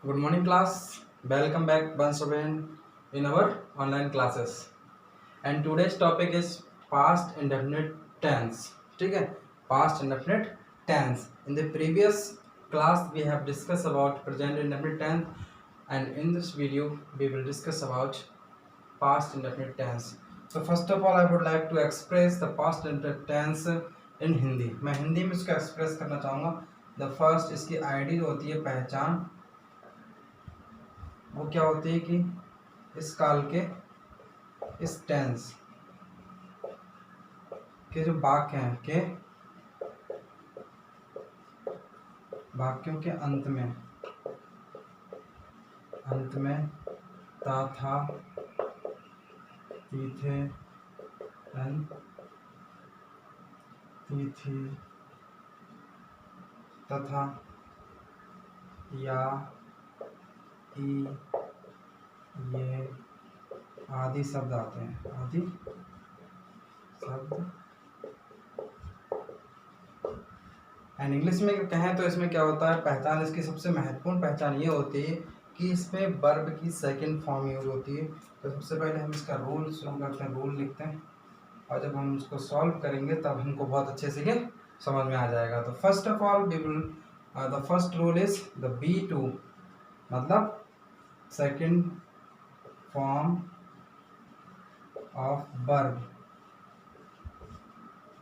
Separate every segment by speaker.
Speaker 1: Good morning, class. Welcome back once again in our online classes. And today's topic is past indefinite tense. ठीक है, past indefinite tense. In the previous class, we have discussed about present indefinite tense, and in this video, we will discuss about past indefinite tense. So first of all, I would like to express the past indefinite tense in Hindi. मैं हिंदी में इसको express करना चाहूँगा. The first इसकी ID जो होती है पहचान, वो क्या होती है कि इस काल के इस टेंस के जो वाक्य हैं के वाक्यों के अंत में ता था ती थे एन ती थी तथा या ई ये आदि शब्द आते हैं. आदि शब्द एंड इंग्लिश में कहें तो इसमें क्या होता है, पहचान इसकी सबसे महत्वपूर्ण पहचान ये होती है कि इसमें वर्ब की सेकंड फॉर्म यूज होती है. तो सबसे पहले हम इसका रूल शुरू करते हैं, रूल लिखते हैं, और जब हम इसको सॉल्व करेंगे तब हमको बहुत अच्छे से ये समझ में आ जाएगा. तो first of all we will the first rule is the B2, मतलब second form of verb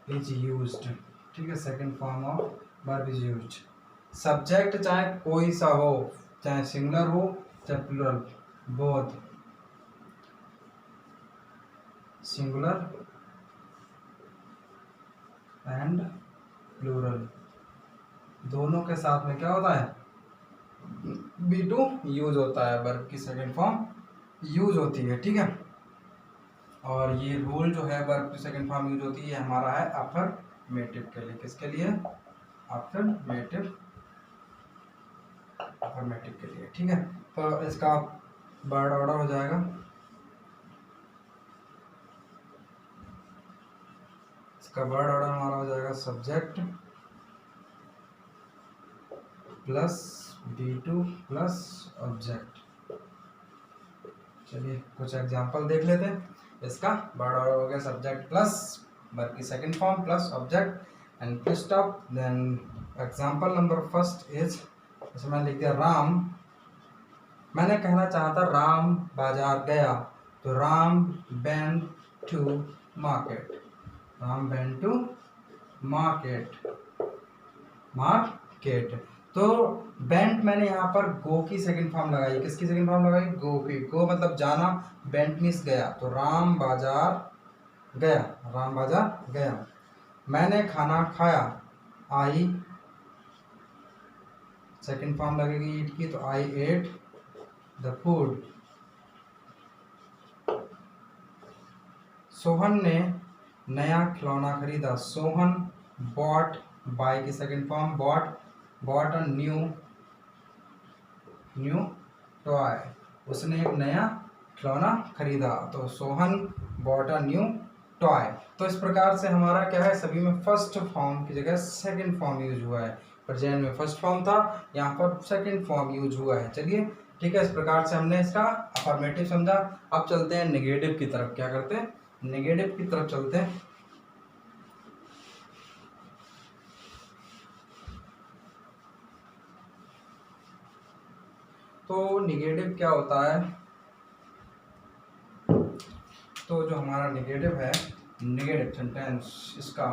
Speaker 1: is used. ठीक है, second form of verb is used. Subject चाहे कोई सा हो, चाहे सिंगुलर हो चाहे plural, both singular and plural दोनों के साथ में क्या होता है, B2 यूज होता है, वर्ब की सेकंड फॉर्म यूज होती है. ठीक है, और ये रूल जो है वर्ब की सेकंड फॉर्म यूज होती है, हमारा है अफर्मेटिव के लिए. किसके लिए? अफर्मेटिव के लिए. ठीक है, तो इसका वर्ड ऑर्डर हो जाएगा. इसका वर्ड ऑर्डर हमारा हो जाएगा subject plus B2 plus object. चलिए कुछ एग्जांपल देख लेते हैं. इसका वर्ड ऑर्डर हो गया सब्जेक्ट प्लस वर्ब की second form plus object and full stop. Then example number first is, इसमें लिख दिया राम. मैंने कहना चाहा था राम बाजार गया, तो Ram went to market. Ram went to market. तो बेंट मैंने यहाँ पर गो की सेकंड फॉर्म लगाई. किसकी सेकंड फॉर्म लगाई? गो की. गो मतलब जाना, बेंट मीन्स गया, तो राम बाजार गया. मैंने खाना खाया, आई सेकंड फॉर्म लगेगी ईट की, तो आई एट द फूड. सोहन ने नया खिलौना खरीदा. सोहन बॉट, बाय की second form bought a new toy. उसने एक नया खिलौना खरीदा, तो Sohan bought a new toy. तो इस प्रकार से हमारा क्या है, सभी में फर्स्ट फॉर्म की जगह सेकंड फॉर्म यूज हुआ है. प्रेजेंट में फर्स्ट फॉर्म था, यहाँ पर सेकंड फॉर्म यूज हुआ है. चलिए ठीक है, इस प्रकार से हमने इसका अफर्मेटिव समझा. अब चलते हैं नेगेटिव की तरफ. क्या करते हैं? नेगेटिव की तरफ चलते हैं. तो निगेटिव क्या होता है, तो जो हमारा निगेटिव है, निगेटिव सेंटेंस, इसका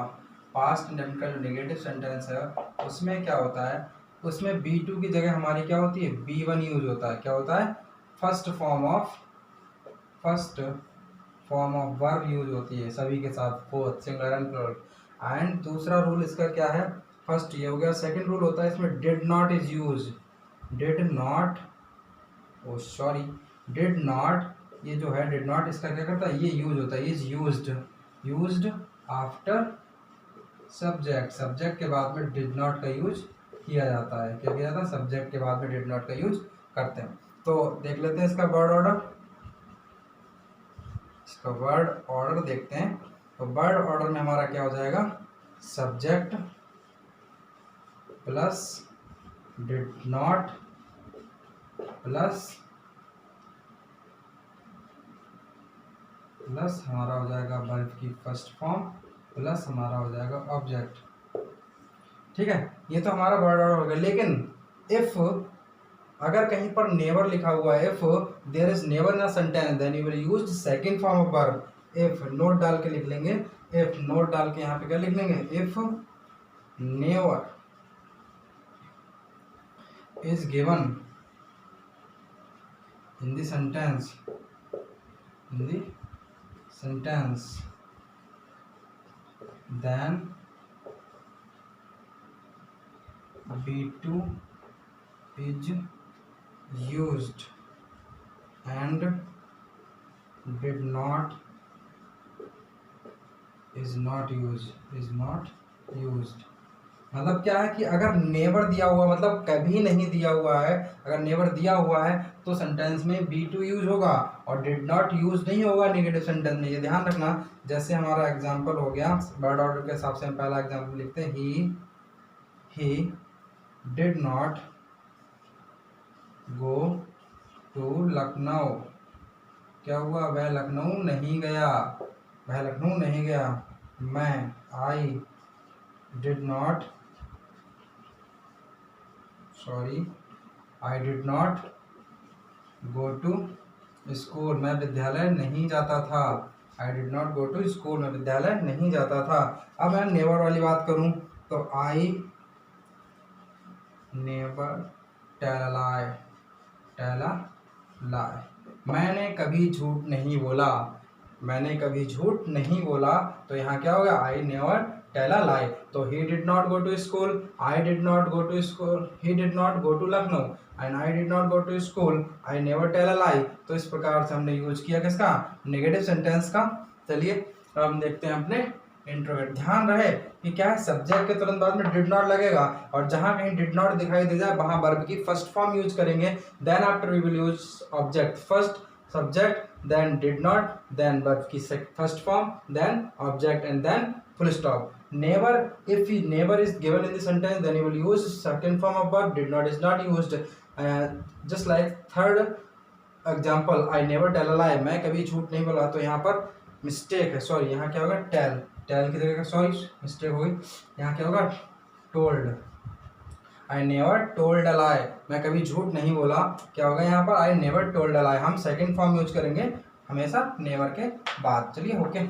Speaker 1: पास्ट इंडेफिनिट का जो निगेटिव सेंटेंस है उसमें क्या होता है, उसमें B2 की जगह हमारी क्या होती है, B1 यूज होता है. क्या होता है? First form of verb use होती है सभी के साथ, both singular and plural. And दूसरा रूल इसका क्या है, फर्स्ट ये हो गया. सेकंड रूल होता है इसमें did not is use. Did not, ये जो है डिड नॉट, इसका क्या करता है, ये यूज होता है, is used after subject. Subject के बाद में डिड नॉट का यूज किया जाता है. क्या किया जाता है? सब्जेक्ट के बाद में डिड नॉट का यूज करते हैं. तो देख लेते हैं इसका वर्ड ऑर्डर. इसका वर्ड ऑर्डर देखते हैं. तो वर्ड ऑर्डर में हमारा क्या हो जाएगा, subject plus did not plus हमारा हो जाएगा वर्ब की फर्स्ट फॉर्म प्लस हमारा हो जाएगा ऑब्जेक्ट। ठीक है, ये तो हमारा वर्ड ऑर्डर हो गया। लेकिन इफ अगर कहीं पर नेवर लिखा हुआ है, if there is never in a sentence then you will use second form of verb. If not डाल के लिख लेंगे, इफ नोट डाल के यहाँ पे क्या लिख लेंगे, if never is given in the sentence then be2 is used and did not is not used। मतलब क्या है कि अगर नेवर दिया हुआ मतलब कभी नहीं दिया हुआ है, अगर नेवर दिया हुआ है तो सेंटेंस में बी टू यूज होगा और डिड नॉट यूज नहीं होगा नेगेटिव सेंटेंस में, ये ध्यान रखना। जैसे हमारा एग्जांपल हो गया वर्ड ऑर्डर के हिसाब से, हम पहला एग्जांपल लिखते हैं, he did not go to Lucknow. क्या हुआ, वह लखनऊ नहीं गया, वह लखनऊ नहीं गया। मैं I did not go to school. मैं विद्यालय नहीं जाता था। I did not go to school, मैं विद्यालय नहीं जाता था। अब मैं नेवर वाली बात करूं तो आई नेवर टेल अ लाई। मैंने कभी झूठ नहीं बोला, मैंने कभी झूठ नहीं बोला। तो यहाँ क्या होगा, आई नेवर टेल अ लाई। तो he did not go to school, I did not go to school, he did not go to Lucknow and I did not go to school, I never tell a lie. तो इस प्रकार से हमने use किया किसका, negative sentence का। चलिए अब हम देखते हैं अपने इंट्रोगेट। ध्यान रहे कि क्या है, सब्जेक्ट के तुरंत बाद में डिड नॉट लगेगा और जहां कहीं डिड नॉट दिखाई दे जाए वहां वर्ब की फर्स्ट फॉर्म यूज करेंगे। Then after we will use object, first subject then did not then verb की first form then object and then full stop। never, if never is given in the sentence then you will use second form of verb, did not is not used। just like third example, I never tell a lie, मैं कभी झूठ नहीं बोला। तो यहाँ पर mistake है, sorry यहाँ क्या होगा, टेल की जगह, सॉरी मिस्टेक हो गई, यहाँ क्या होगा, told. I never told a lie, मैं कभी झूठ नहीं बोला। क्या होगा यहाँ पर, आई नेवर टोल्ड अ लाई। हम सेकंड फॉर्म यूज करेंगे हमेशा नेवर के बाद। चलिए ओके,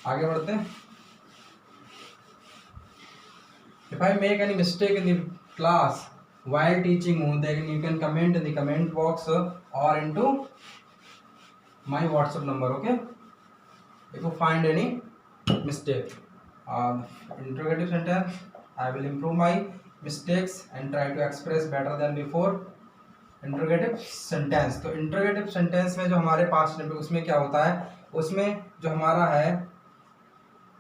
Speaker 1: आगे बढ़ते हैं। If I make any mistake in the class while teaching then you can comment in the comment box or into my WhatsApp number, okay? If you find any mistake, interrogative sentence, I will improve my mistakes and try to express better than before। Interrogative sentence, तो interrogative sentence में जो हमारे पास उसमें क्या होता है, उसमें जो हमारा है,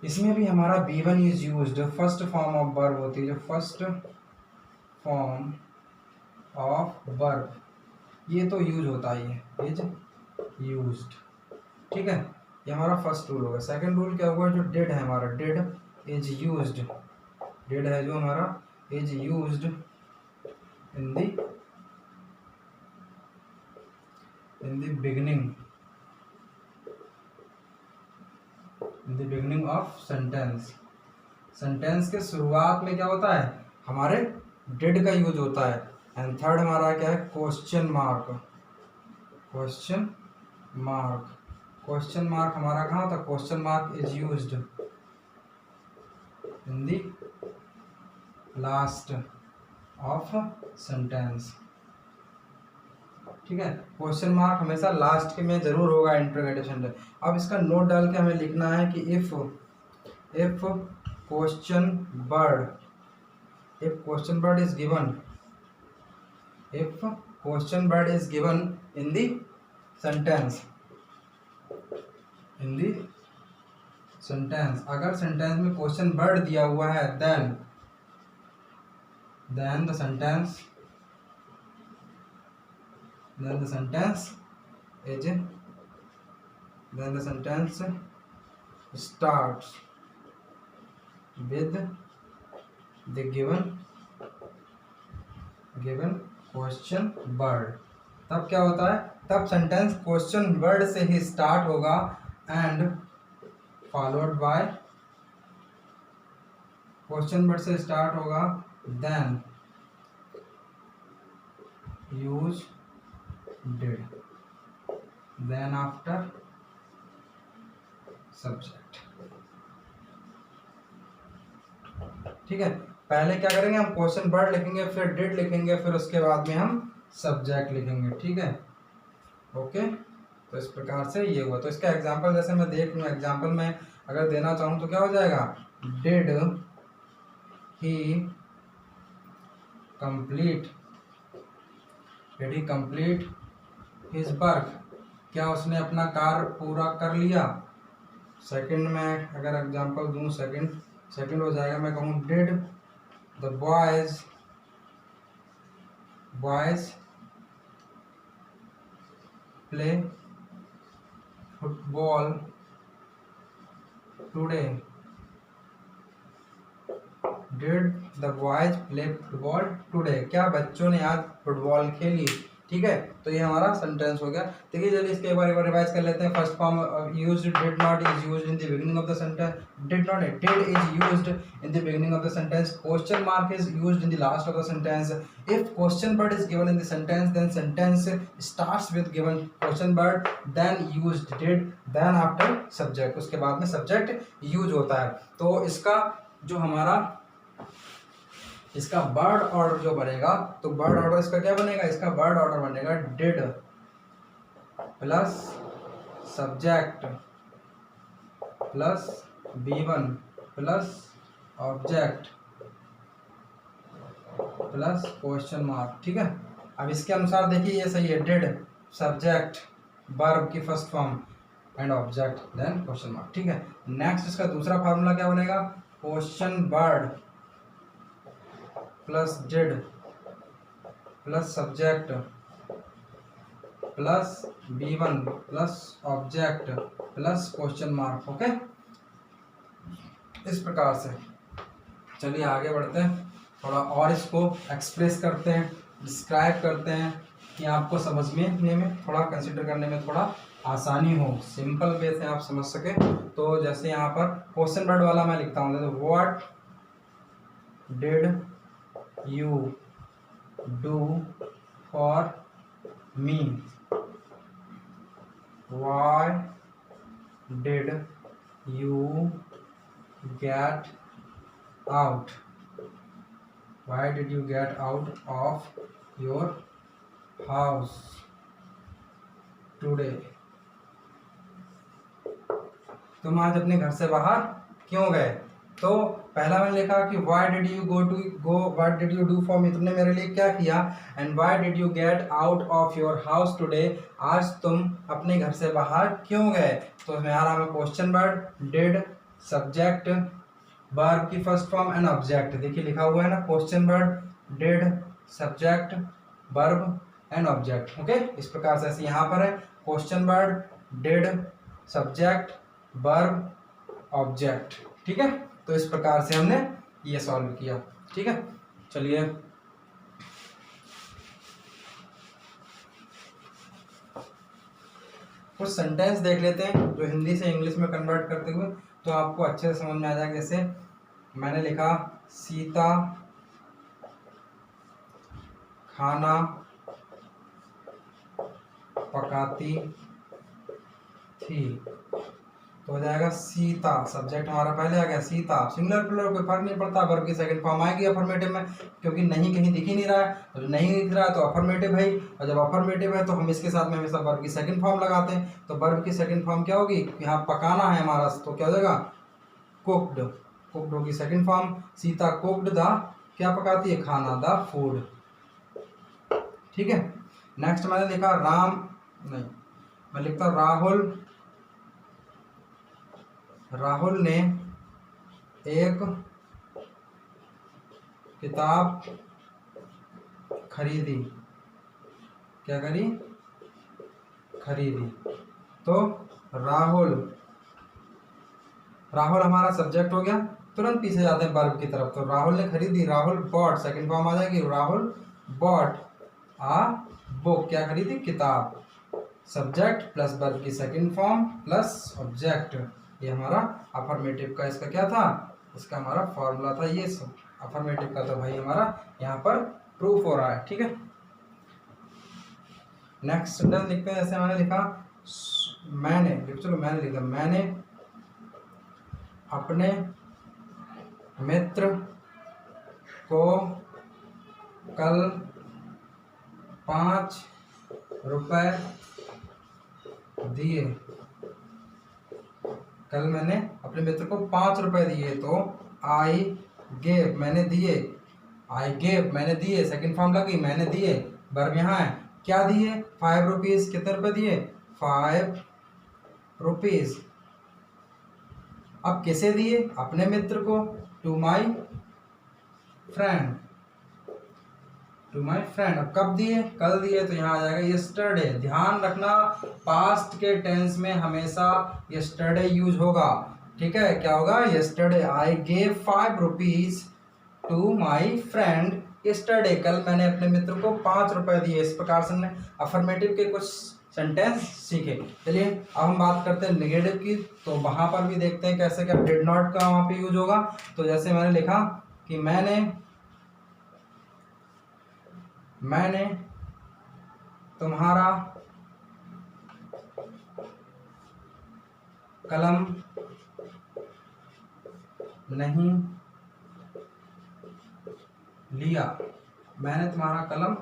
Speaker 1: इसमें भी हमारा B1 is used, first form of verb होती है, जो फर्स्ट फॉर्म ऑफ वर्ब ये तो यूज होता ही है, इज यूज्ड। ठीक है, ये हमारा फर्स्ट रूल होगा। सेकंड रूल क्या होगा, जो डिड है हमारा, डिड इज यूज्ड, डिड है जो हमारा is used in the beginning of sentence. Sentence के शुरुआत में क्या होता है, हमारे डिड का यूज होता है। एंड थर्ड हमारा क्या है, क्वेश्चन मार्क। क्वेश्चन मार्क हमारा कहाँ होता है, question mark is used in the last of sentence. ठीक है, क्वेश्चन मार्क हमेशा लास्ट के में जरूर होगा इंट्रोगेटिव सेंटेंस। अब इसका नोट डाल के हमें लिखना है कि if question word is given, if question word is given in the sentence, अगर सेंटेंस में क्वेश्चन वर्ड दिया हुआ है then the sentence starts with the given question word. तब क्या होता है, तब सेंटेंस क्वेश्चन वर्ड से ही स्टार्ट होगा and followed by, question word से स्टार्ट होगा, then use did, then after subject. ठीक है, पहले क्या करेंगे, हम क्वेश्चन वर्ड लिखेंगे, फिर डिड लिखेंगे, फिर उसके बाद में हम सब्जेक्ट लिखेंगे। ठीक है, ओके। तो इस प्रकार से ये हुआ। तो इसका एग्जांपल जैसे मैं देख लूँ, एग्जांपल में अगर देना चाहूँ तो क्या हो जाएगा, did he complete, did he complete his work, क्या उसने अपना कार्य पूरा कर लिया। सेकंड में अगर एग्जांपल दूँ, सेकंड हो जाएगा, मैं कहूँ did the boys play football today, did the boys play football today, क्या बच्चों ने आज फुटबॉल खेली। ठीक है, तो ये हमारा सेंटेंस हो गया। देखिए चलिए इसके एक बार रिवाइज कर लेते हैं। First form used, did not is used in the beginning of the sentence, did is used in the beginning of the sentence, question mark is used in the last of the sentence, if question word is given in the sentence then sentence starts with given question word, then used did, then after subject, उसके बाद में subject use होता है। तो इसका जो हमारा इसका वर्ड ऑर्डर जो बनेगा, तो वर्ड ऑर्डर इसका क्या बनेगा, इसका वर्ड ऑर्डर बनेगा did plus subject plus B1 plus object plus question mark. ठीक है, अब इसके अनुसार देखिए ये सही है, डिड सब्जेक्ट वर्ब की first form and object then question mark. ठीक है, नेक्स्ट इसका दूसरा फार्मूला क्या बनेगा, question word plus did plus subject plus B1 plus object plus question mark. Okay, इस प्रकार से। चलिए आगे बढ़ते हैं, थोड़ा और इसको एक्सप्रेस करते हैं, डिस्क्राइब करते हैं कि आपको समझने में थोड़ा कंसिडर करने में थोड़ा आसानी हो, सिंपल वे से आप समझ सके। तो जैसे यहाँ पर क्वेश्चन वर्ड वाला मैं लिखता हूँ, जैसे what did you do for me, why did you get out, why did you get out of your house today, तुम आज अपने घर से बाहर क्यों गए। तो पहला मैंने लिखा कि why did you what did you do for me, तुमने मेरे लिए क्या किया, and why did you get out of your house today, आज तुम अपने घर से बाहर क्यों गए। तो इसमें आ रहा है question word, did subject verb की फर्स्ट फॉर्म एंड ऑब्जेक्ट। देखिए लिखा हुआ है ना, question word did subject verb and object. Okay, इस प्रकार से ऐसे यहाँ पर है question word did subject verb object. ठीक है, तो इस प्रकार से हमने ये सॉल्व किया। ठीक है, चलिए कुछ सेंटेंस देख लेते हैं जो हिंदी से इंग्लिश में कन्वर्ट करते हुए, तो आपको अच्छे से समझ में आ जाएगा। जैसे मैंने लिखा सीता खाना पकाती थी, तो हो जाएगा सीता, सब्जेक्ट हमारा पहले आ गया सीता, सिंगुलर प्लूरल कोई फर्क नहीं पड़ता, वर्ब की सेकंड फॉर्म आएगी अफर्मेटिव में, क्योंकि नहीं कहीं दिख ही नहीं रहा है, तो नहीं दिख रहा है तो अफर्मेटिव है, और जब अफर्मेटिव है तो हम इसके साथ में हमेशा वर्ब की सेकंड फॉर्म लगाते हैं। तो वर्ब की सेकंड फॉर्म क्या होगी, यहाँ पकाना है हमारा, तो क्या हो जाएगा कुक्ड, कुक्ड होगी second form. Sita cooked the, क्या पकाती है, खाना, द फूड। ठीक है, नेक्स्ट मैंने लिखा नहीं, मैं लिखता राहुल ने एक किताब खरीदी, क्या करी, खरीदी। तो राहुल हमारा सब्जेक्ट हो गया, तुरंत पीछे जाते हैं वर्ब की तरफ। तो राहुल ने खरीदी, राहुल बॉट, सेकंड फॉर्म आ जाएगी, राहुल बॉट आ बुक, क्या खरीदी, किताब। सब्जेक्ट प्लस वर्ब की सेकंड फॉर्म प्लस ऑब्जेक्ट, ये हमारा अफर्मेटिव का इसका क्या था, इसका हमारा फॉर्मूला था। ये अफर्मेटिव का तो भाई हमारा यहाँ पर प्रूफ हो रहा है। ठीक है, नेक्स्ट सेंटेंस लिखते हैं। जैसे मैंने लिखा मैंने, चलो मैंने लिखा, मैंने अपने मित्र को कल 5 रुपए दिए। कल मैंने अपने मित्र को 5 रुपए दिए, तो आई गेव, मैंने दिए, आई गेव मैंने दिए, सेकंड फॉर्म लगी, मैंने दिए, वर्ब यहाँ है, क्या दिए, 5 रुपीज, कितने रुपए दिए, 5 रुपीज। अब किसे दिए, अपने मित्र को, to my friend, to my friend. अब कब दिए, कल दिए, तो यहाँ आ जाएगा यस्टरडे। ध्यान रखना पास्ट के टेंस में हमेशा यस्टरडे यूज होगा। ठीक है, क्या होगा, yesterday I gave 5 rupees to my friend yesterday, कल मैंने अपने मित्र को 5 रुपए दिए। इस प्रकार से हमने अफर्मेटिव के कुछ सेंटेंस सीखे। चलिए अब हम बात करते हैं नेगेटिव की, तो वहां पर भी देखते हैं कैसे क्या डिड नॉट का वहां पे यूज होगा। तो जैसे मैंने लिखा कि मैंने तुम्हारा कलम नहीं लिया, मैंने तुम्हारा कलम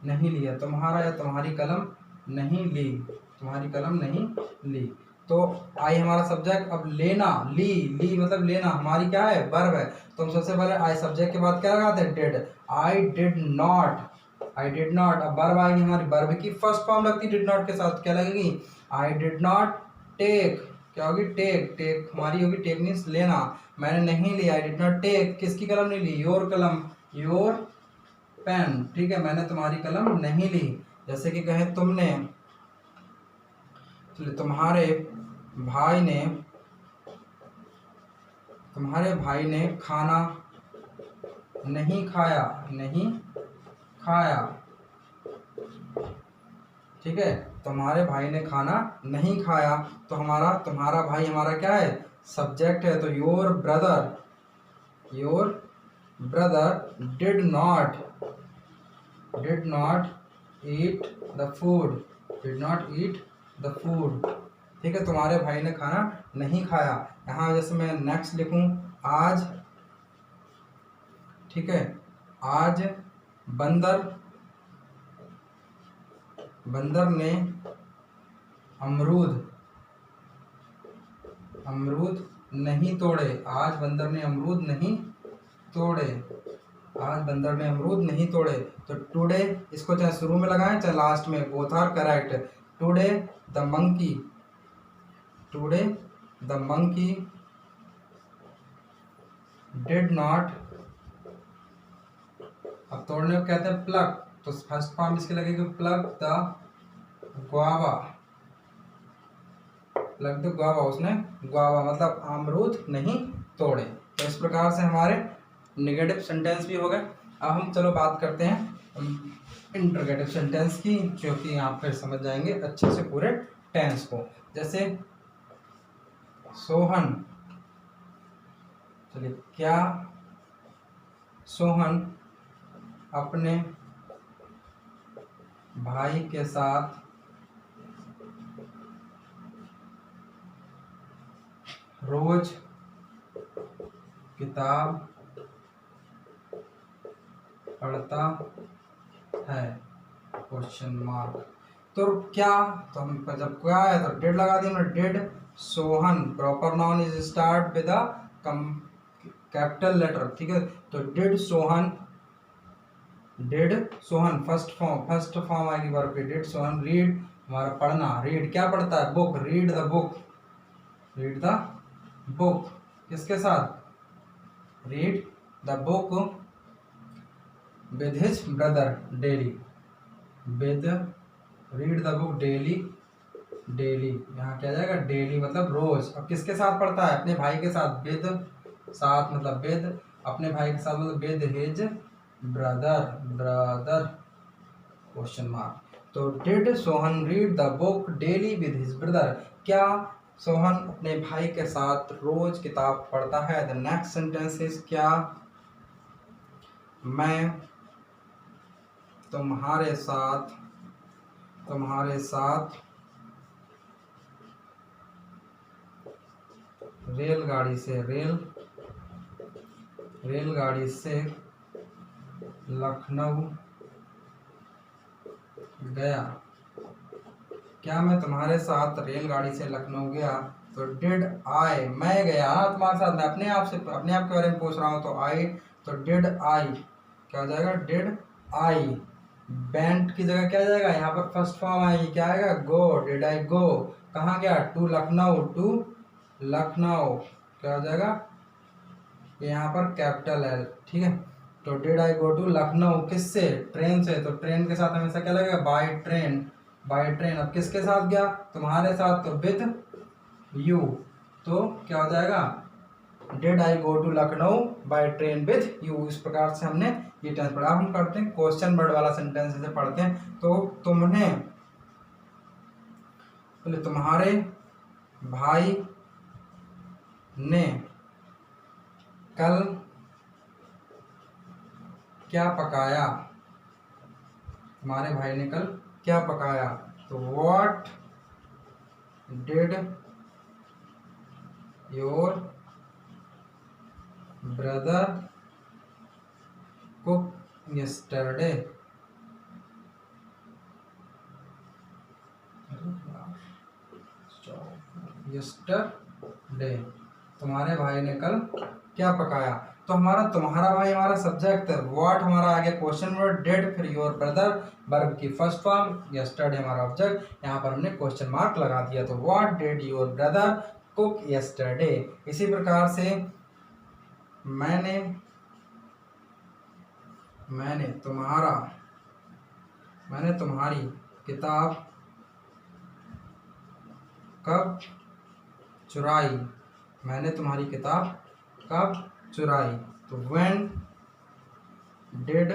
Speaker 1: नहीं लिया, तुम्हारा या तुम्हारी कलम नहीं ली, तुम्हारी कलम नहीं ली। तो आई हमारा सब्जेक्ट, अब लेना, ली मतलब लेना, हमारी क्या है, वर्ब है। तो हम सबसे पहले आई सब्जेक्ट के बाद क्या लगाते हैं, did, I did not, I did not. अब वर्ब आएगी हमारी, वर्ब की फर्स्ट फॉर्म लगती है डिड नॉट के साथ, क्या लगेगी, आई डिड नॉट टेक, क्या होगी, टेक, टेक हमारी होगी, टेक मीन्स लेना, मैंने नहीं लिया, आई डिड नॉट टेक, किसकी कलम नहीं ली, योर कलम, योर पेन। ठीक है, मैंने तुम्हारी कलम नहीं ली। जैसे कि कहें तुमने, तुम्हारे भाई ने खाना नहीं खाया, नहीं खाया। ठीक है, तुम्हारे भाई ने खाना नहीं खाया, तो हमारा तुम्हारा भाई हमारा क्या है, सब्जेक्ट है। तो your brother did not eat the food, did not eat the food. ठीक है, तुम्हारे भाई ने खाना नहीं खाया। यहाँ जैसे मैं नेक्स्ट लिखूं, आज, ठीक है, आज बंदर ने अमरूद नहीं तोड़े, आज बंदर ने अमरूद नहीं तोड़े, आज बंदर ने अमरूद नहीं तोड़े। तो टुडे, इसको चाहे शुरू में लगाएं चाहे लास्ट में, both are correct. Today the monkey did not, अब तोड़ने को कहते हैं प्लक, तो फर्स्ट फॉर्म इसके लगेगी प्लक द गुआवा, उसने गुआवा मतलब अमरूद नहीं तोड़े। तो इस प्रकार से हमारे नेगेटिव सेंटेंस भी हो गए। अब हम चलो बात करते हैं इंटरोगेटिव सेंटेंस की, जो कि आप फिर समझ जाएंगे अच्छे से पूरे टेंस को। जैसे सोहन, चलिए, क्या सोहन अपने भाई के साथ रोज किताब पढ़ता है, क्वेश्चन मार्क। तो क्या, तो हम जब क्या है तो डिड लगा दी हमने, did Sohan, proper noun is start with a capital letter. ठीक है, तो डिड सोहन फर्स्ट फॉर्म आएगी वर्ब पे, डिड सोहन रीड, हमारा पढ़ना, रीड क्या पढ़ता है, बुक, रीड द बुक, किसके साथ, read the book with his brother daily, read the book daily, यहाँ क्या जाएगा, डेली मतलब रोज। अब किसके साथ पढ़ता है, अपने भाई के साथ, विद साथ मतलब विद, अपने भाई के साथ मतलब with his brother, question mark. तो did Sohan read the book daily with his brother, क्या सोहन अपने भाई के साथ रोज किताब पढ़ता है। द नेक्स्ट सेंटेंस इज, क्या मैं तुम्हारे साथ रेलगाड़ी से लखनऊ गया, क्या मैं तुम्हारे साथ रेलगाड़ी से लखनऊ गया। तो डिड आई, मैं गया ना तुम्हारे साथ, मैं अपने आप के बारे में पूछ रहा हूँ, तो आई, तो डिड आई क्या हो जाएगा, डिड आई। वेंट की जगह क्या जाएगा, यहाँ पर फर्स्ट फॉर्म आएगी, क्या आएगा, गो। डिड आई गो, कहाँ गया, टू लखनऊ, क्या हो जाएगा, यहाँ पर कैपिटल एल, ठीक है। तो did I go to Lucknow, किससे, ट्रेन से, तो ट्रेन के साथ हमेशा क्या लगेगा, बाय ट्रेन। अब किसके साथ गया, तुम्हारे साथ, तो विद यू, तो क्या हो जाएगा, did I go to Lucknow by train with you. इस प्रकार से हमने ये टेंस पढ़ा। हम करते हैं क्वेश्चन वर्ड वाला सेंटेंस से पढ़ते हैं। तो तुम्हारे भाई ने कल क्या पकाया, तुम्हारे भाई ने कल क्या पकाया। तो what did your brother cook yesterday, तुम्हारे भाई ने कल क्या पकाया। तो तुम्हारा भाई हमारा सब्जेक्ट, व्हाट हमारा आ गया क्वेश्चन वर्ड, डिड फिर योर ब्रदर वर्ब की फर्स्ट फॉर्म, yesterday हमारा ऑब्जेक्ट, यहाँ पर हमने क्वेश्चन मार्क लगा दिया। तो what did your brother cook yesterday। इसी प्रकार से मैंने तुम्हारी किताब कब चुराई, तो when did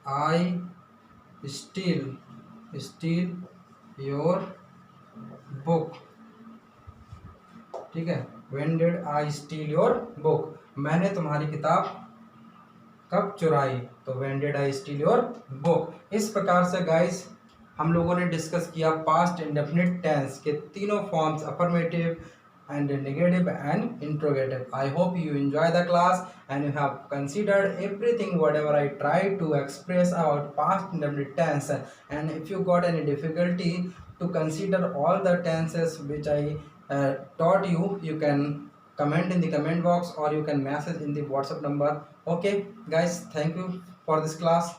Speaker 1: I steal your book, ठीक है। when did I steal your book, मैंने तुम्हारी किताब कब चुराई, तो when did I steal your book। इस प्रकार से गाइस हम लोगों ने डिस्कस किया पास्ट इंडेफिनिट टेंस के तीनों forms, affirmative and negative and interrogative. I hope you enjoy the class and you have considered everything whatever I tried to express about past indefinite tense. And if you got any difficulty to consider all the tenses which I taught you, you can comment in the comment box or you can message in the WhatsApp number. Okay guys, thank you for this class.